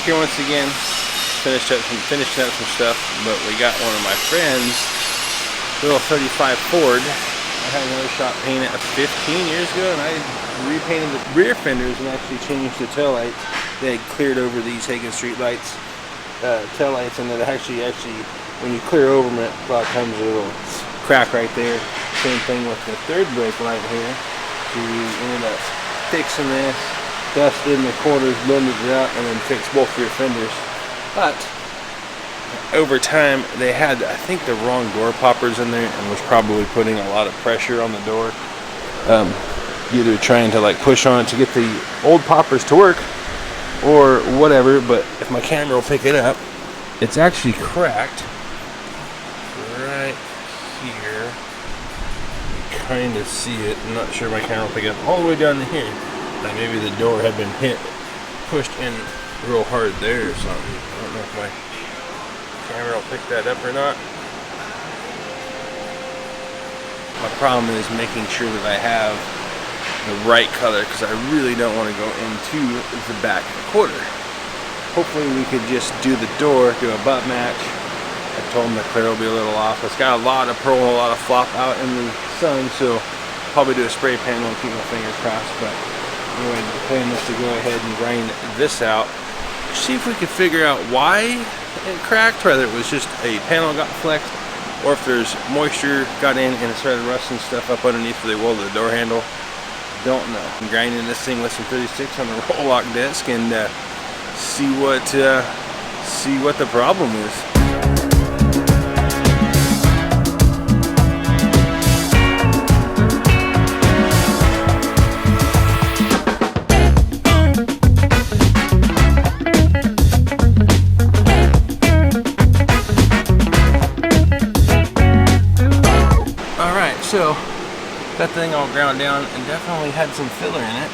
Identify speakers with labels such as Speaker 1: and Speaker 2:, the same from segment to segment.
Speaker 1: here once again, finishing up some stuff, but we got one of my friends, little 35 Ford. I had another shop painted 15 years ago, and I repainted the rear fenders and actually changed the tail lights. They had cleared over these Hagen Street lights, tail lights, and then actually, when you clear over them, a lot of times a little crack right there. Same thing with the third brake light here. So we ended up fixing this, dusted in the corners, blended it out, and then fixed both rear fenders. But over time, they had, I think, the wrong door poppers in there, and was probably putting a lot of pressure on the door. Either trying to like push on it to get the old poppers to work, or whatever. But if my camera will pick it up, it's actually cracked right here. You kind of see it. I'm not sure my camera will pick it up all the way down to here. Like maybe the door had been pushed in real hard there or something. I don't know if my camera will pick that up or not. My problem is making sure that I have the right color, because I really don't want to go into the back quarter. Hopefully we could just do the door, do a butt match. I told him the clear will be a little off. It's got a lot of pearl and a lot of flop out in the sun, so probably do a spray panel and keep my fingers crossed. But anyway, the plan is to go ahead and grind this out, see if we could figure out why it cracked, whether it was just a panel got flexed, or if there's moisture got in and it started rusting stuff up underneath where they welded the door handle. Don't know. I'm grinding this thing with some 36 on the roll lock disc and see what the problem is. So that thing all ground down and definitely had some filler in it.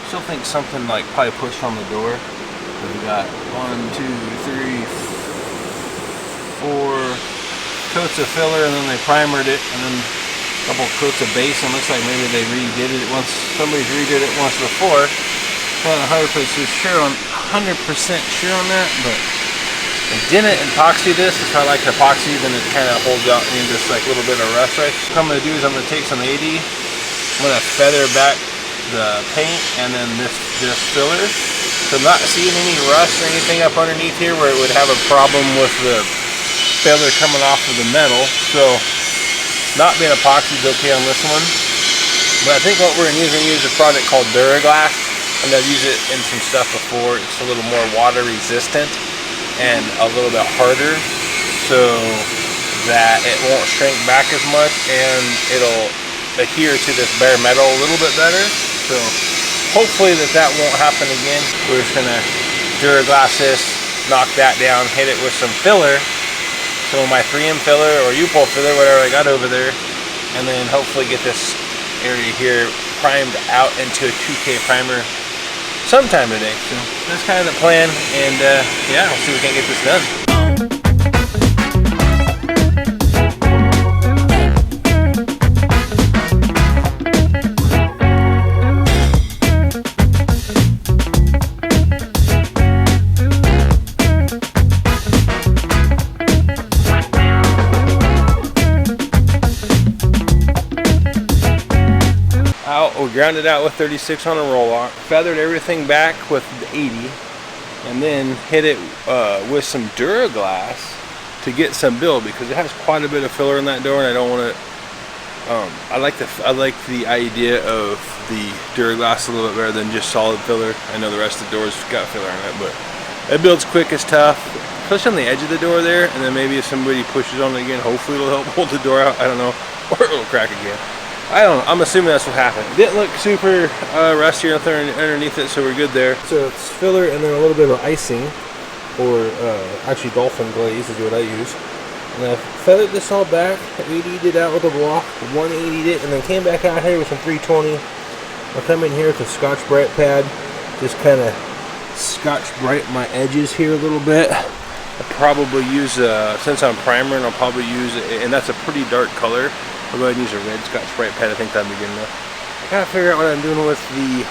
Speaker 1: Still think something like probably pushed on the door. So we got 1, 2, 3, 4 coats of filler, and then they primered it, and then a couple coats of base, and it looks like maybe they redid it once. Somebody's redid it once before. Not 100% sure on that, but I didn't epoxy this. If I like epoxy, then it kind of holds out in this like little bit of rust, right? What I'm going to do is I'm going to take some 80, I'm going to feather back the paint and then this filler. So I'm not seeing any rust or anything up underneath here where it would have a problem with the filler coming off of the metal. So not being epoxy is okay on this one. But I think what we're going to use a product called Duraglass. And I've used it in some stuff before. It's a little more water resistant and a little bit harder, so that it won't shrink back as much, and it'll adhere to this bare metal a little bit better. So hopefully that won't happen again. We're just gonna Duraglass this, knock that down, hit it with some filler, so my 3M filler or U-pull filler, whatever I got over there, and then hopefully get this area here primed out into a 2K primer sometime today. So that's kind of the plan, and yeah, we'll see if we can get this done. We ground it out with 36 on a roll lock, feathered everything back with 80, and then hit it with some Duraglass to get some build, because it has quite a bit of filler in that door, and I don't want to. I like the idea of the Duraglass a little bit better than just solid filler. I know the rest of the doors got filler in it, but it builds quick as tough, especially on the edge of the door there. And then maybe if somebody pushes on it again, hopefully it'll help hold the door out. I don't know, or it'll crack again. I don't know. I'm assuming that's what happened. Didn't look super rusty or nothing underneath it, so we're good there. So it's filler and then a little bit of icing, or actually dolphin glaze is what I use. And I feathered this all back, 80'd it out with a block, 180'd it, and then came back out here with some 320. I'll come in here with a Scotch-Brite pad, just kind of Scotch-Brite my edges here a little bit. I'll probably use, since I'm primering, I'll probably use, and that's a pretty dark color, I'll go ahead and use a red Scotch-Brite pad. I think that'd be good enough. I gotta figure out what I'm doing with the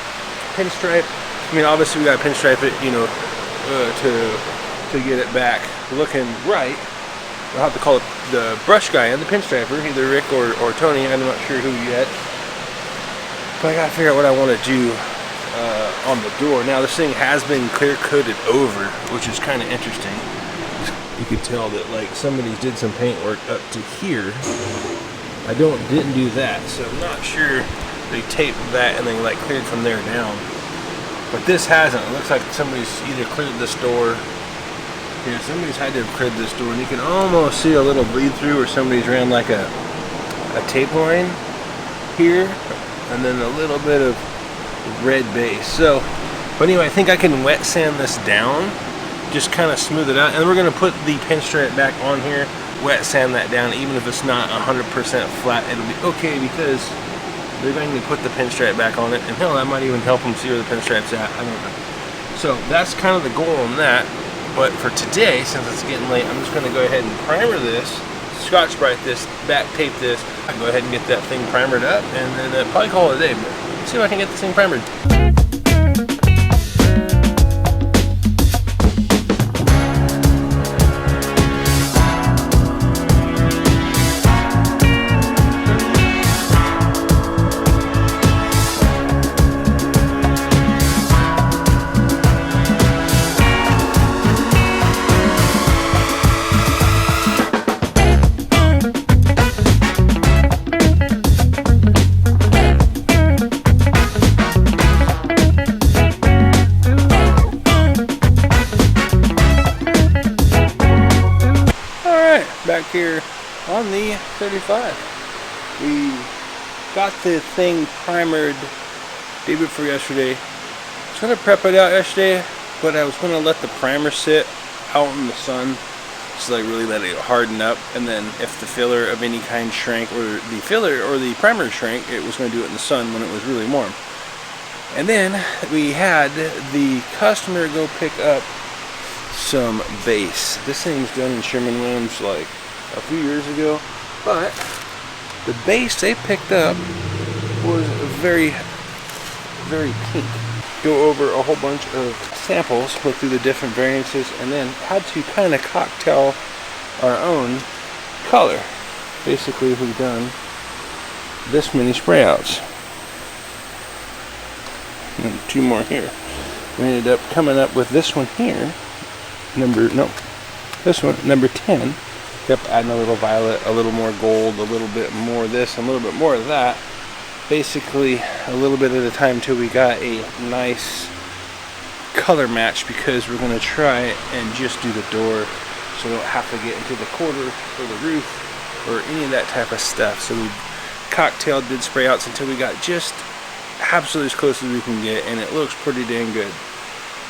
Speaker 1: pinstripe. I mean, obviously we gotta pinstripe it, you know, to get it back looking right. I'll have to call the brush guy and the pinstriper, either Rick or Tony. I'm not sure who yet. But I gotta figure out what I want to do on the door. Now this thing has been clear coated over, which is kind of interesting. You could tell that like somebody did some paint work up to here. I didn't do that, so I'm not sure they taped that and then like cleared from there down. But this hasn't. It looks like somebody's either cleared this door. Yeah, somebody's had to have cleared this door, and you can almost see a little bleed through where somebody's ran like a tape line here, and then a little bit of red base. So, but anyway, I think I can wet sand this down, just kind of smooth it out, and we're gonna put the pinstripe back on here, wet sand that down, even if it's not 100% flat, it'll be okay because they're going to put the pinstripe back on it, and hell, that might even help them see where the pinstripe's at. I don't know. So that's kind of the goal on that. But for today, since it's getting late, I'm just going to go ahead and primer this, Scotch-Brite this, back tape this. I can go ahead and get that thing primered up, and then probably call it a day. But see if I can get this thing primered. Back here on the 35. We got the thing primered day before yesterday. I was going to prep it out yesterday, but I was going to let the primer sit out in the sun, just like really let it harden up, and then if the filler of any kind shrank, or the filler or the primer shrank, it was going to do it in the sun when it was really warm. And then we had the customer go pick up some base. This thing's done in Sherman-Williams like a few years ago, but the base they picked up was very, very pink. Go over a whole bunch of samples, look through the different variances, and then had to kind of cocktail our own color. Basically, we've done this many spray outs. And 2 more here. We ended up coming up with this one here. This one, number 10. Kept adding a little violet, a little more gold, a little bit more of this, a little bit more of that. Basically, a little bit at a time till we got a nice color match, because we're going to try and just do the door, so we don't have to get into the quarter or the roof or any of that type of stuff. So we cocktailed, did spray outs until we got just absolutely as close as we can get, and it looks pretty dang good.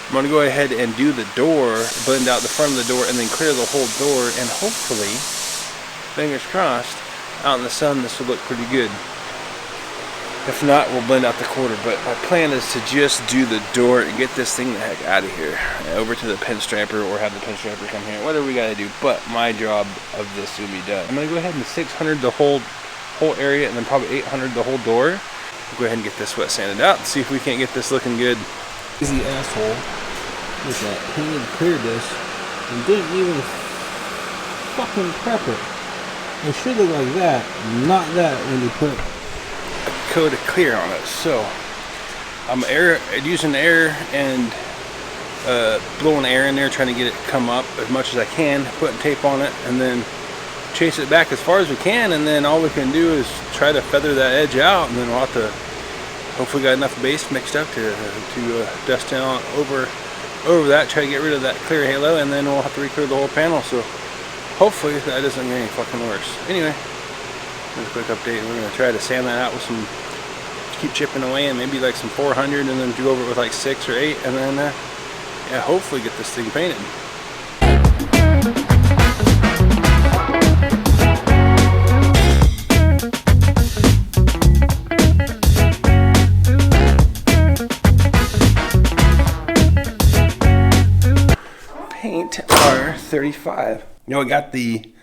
Speaker 1: I'm going to go ahead and do the door, blend out the front of the door, and then clear the whole door, and hopefully, fingers crossed, out in the sun this will look pretty good. If not, we'll blend out the quarter, but my plan is to just do the door and get this thing the heck out of here, over to the pinstriper, or have the pinstriper come here, whatever we got to do, but my job of this will be done. I'm going to go ahead and 600 the whole area, and then probably 800 the whole door. We'll go ahead and get this wet sanded out and see if we can't get this looking good. Easy asshole with that painted clear this and didn't even fucking prep it. It should look like that, not that when you put a coat of clear on it. So I'm using air and blowing air in there, trying to get it come up as much as I can, putting tape on it, and then chase it back as far as we can, and then all we can do is try to feather that edge out, and then we'll have to hopefully got enough base mixed up to dust down over that, try to get rid of that clear halo, and then we'll have to re-clear the whole panel. So hopefully that doesn't get any fucking worse. Anyway, just a quick update. We're going to try to sand that out with some, keep chipping away, and maybe like some 400, and then do over it with like 6 or 8, and then yeah, hopefully get this thing painted. R35. You know, I got the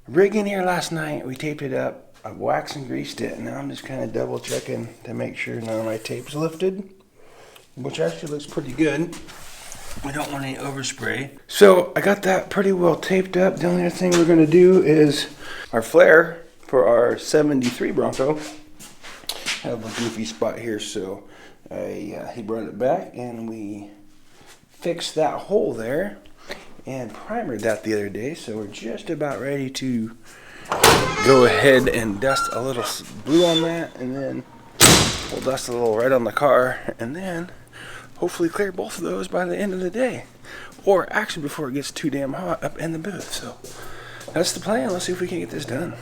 Speaker 1: rig in here last night. We taped it up. I waxed and greased it, and now I'm just kind of double checking to make sure none of my tape's lifted, which actually looks pretty good. We don't want any overspray. So I got that pretty well taped up. The only other thing we're gonna do is our flare for our 73 Bronco. I have a goofy spot here, so he brought it back and we fixed that hole there and primered that the other day. So we're just about ready to go ahead and dust a little blue on that, and then we'll dust a little red on the car, and then hopefully clear both of those by the end of the day, or actually before it gets too damn hot up in the booth. So that's the plan. Let's see if we can get this done.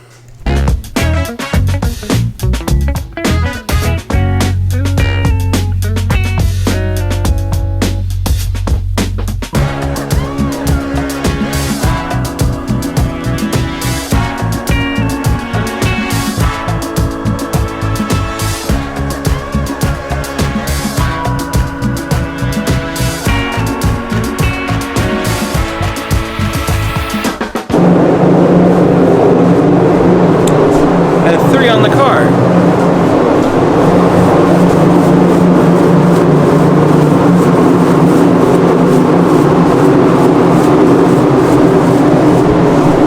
Speaker 1: On the car.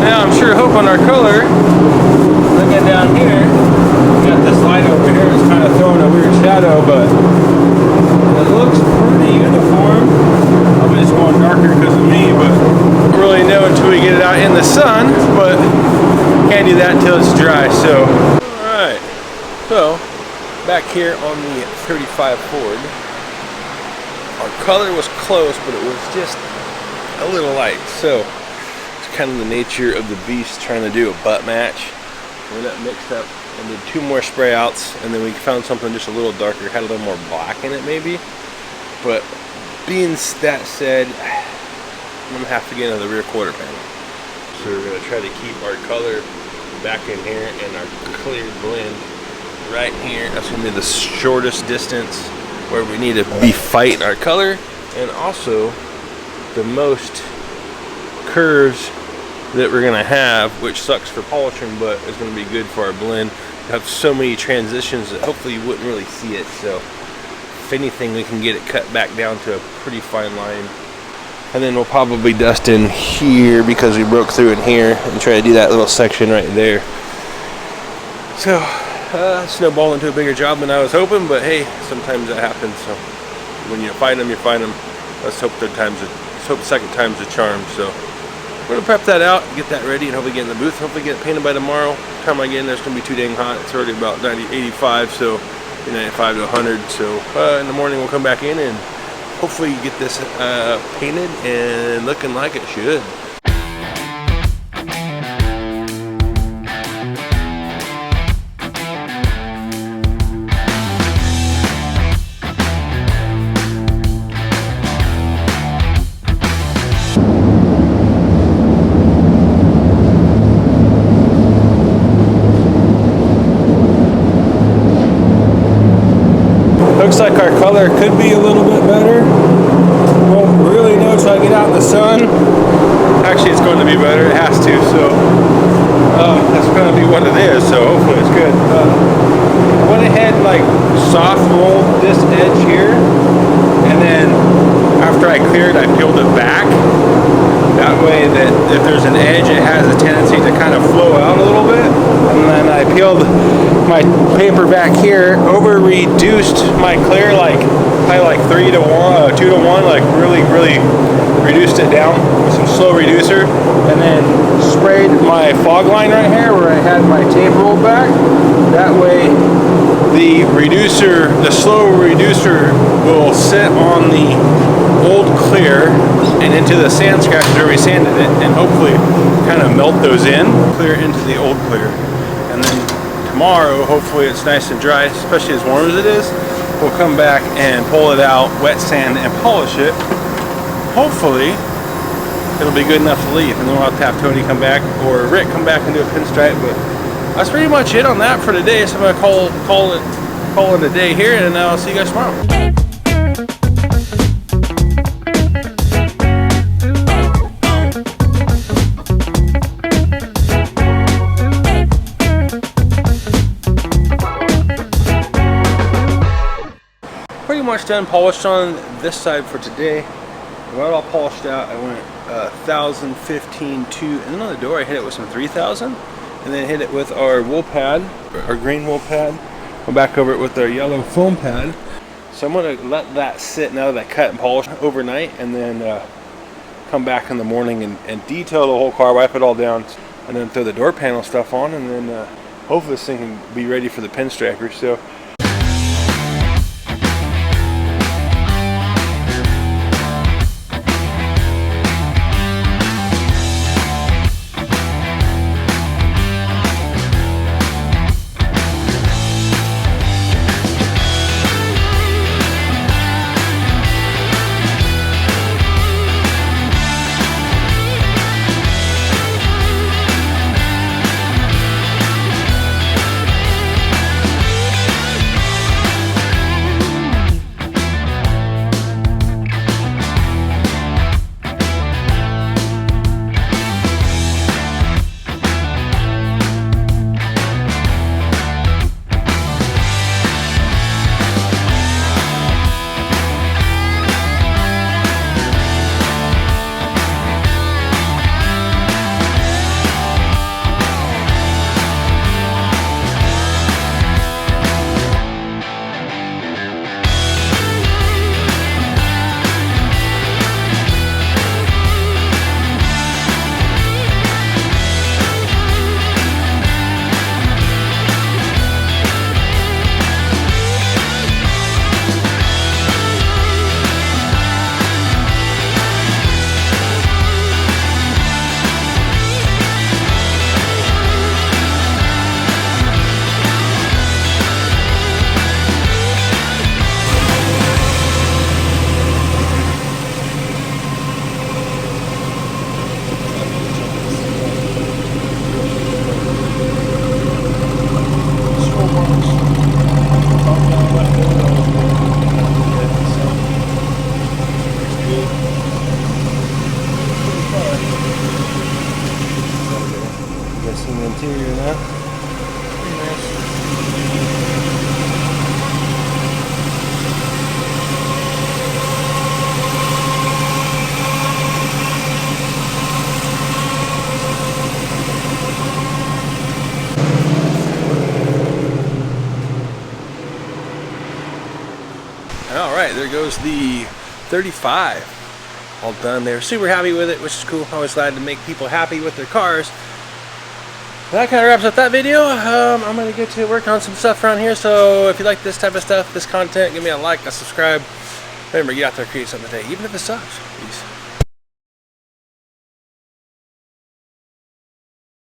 Speaker 1: Now I'm sure hoping our color, looking down here, got this light over here, it's kind of throwing a weird shadow, but it looks pretty uniform. Probably just going darker because of me, but I don't really know until we get it out in the sun, but can't do that until it's dry. So, back here on the 35 Ford, our color was close, but it was just a little light. So, it's kind of the nature of the beast trying to do a butt match. We got mixed up and did 2 more spray outs, and then we found something just a little darker, had a little more black in it maybe. But being that said, I'm gonna have to get into the rear quarter panel. So we're gonna try to keep our color back in here and our clear blend right here. That's gonna be the shortest distance where we need to be fighting our color, and also the most curves that we're gonna have, which sucks for polishing, but is gonna be good for our blend. We have so many transitions that hopefully you wouldn't really see it. So if anything, we can get it cut back down to a pretty fine line. And then we'll probably dust in here because we broke through in here and try to do that little section right there. So snowballed into a bigger job than I was hoping, but hey, sometimes that happens. So when you find them, you find them. Let's hope second time's a charm. So we're gonna prep that out, get that ready, and hopefully get in the booth. Hopefully get it painted by tomorrow. By the time I get in there, it's gonna be too dang hot. It's already about 85, so 95 to 100. So in the morning we'll come back in and hopefully get this painted and looking like it should. Looks like our color could be a little bit better. Won't really know until I get out in the sun. Actually, it's going to be better. It has to. So that's going to be what it is. So hopefully it's good. I went ahead and like soft rolled this edge here, and then after I cleared, I peeled it back. That way that if there's an edge, it has a tendency to kind of flow out a little bit. And then I peeled my paper back here, over reduced my clear like probably like 3 to 1, 2 to 1, like really reduced it down with some slow reducer, and then sprayed my fog line right here where I had my tape rolled back. That way the reducer, the slow reducer will sit on the old clear and into the sand scratches where we sanded it, and hopefully kind of melt those in, clear into the old clear. And then tomorrow, hopefully it's nice and dry, especially as warm as it is, we'll come back and pull it out, wet sand, and polish it. Hopefully it'll be good enough to leave, and then we'll have to have Tony come back or Rick come back and do a pinstripe. But that's pretty much it on that for today. So I'm gonna call it a day here, and I'll see you guys tomorrow. Pretty much done polished on this side for today. Got it all polished out. I went 1,000, 15, 2, and then on the door I hit it with some 3,000, and then hit it with our wool pad, our green wool pad. Went back over it with our yellow foam pad. So I'm going to let that sit now that I cut and polished overnight, and then come back in the morning and detail the whole car, wipe it all down, and then throw the door panel stuff on, and then hopefully this thing can be ready for the pinstriper. So interior now. Pretty nice. All right, there goes the 35. All done there. Super happy with it, which is cool. Always glad to make people happy with their cars. That kind of wraps up that video. I'm going to get to work on some stuff around here. So if you like this type of stuff, this content, give me a like, a subscribe. Remember, get out there and create something today, even if it sucks. Peace.